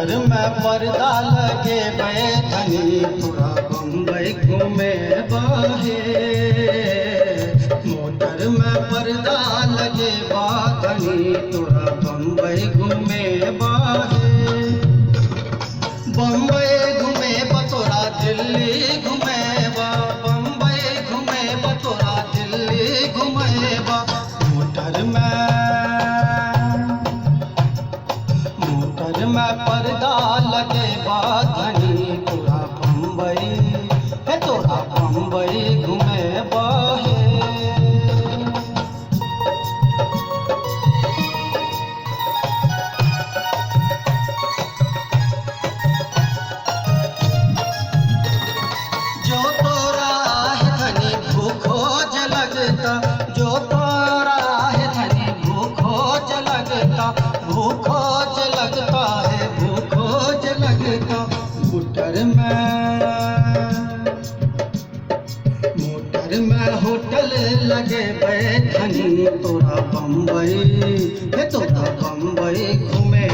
Motor में पर्दा लगे बैठनी तोरा बम्बई घूमे बहे। मोटर में पर्दा लगे बैठनी तोरा बम्बई घूमे बहे। बम्बई घूमे बतोरा दिल्ली घूमे बा, बम्बई घूमे बतोरा दिल्ली घूमे बा। मोटर में पर्दा लगे बाधनी तोरा बम्बई है तोरा बम्बई घूमे बहे। जो तोरा है धनी भूखो ज लगता, जो तोरा है धनी भूखो ज लगता, भूखो ज लगता है भूखो ज लगता। मोटर में होटल लगे बैठनी तोरा बम्बई है तोरा बम्बई घूमे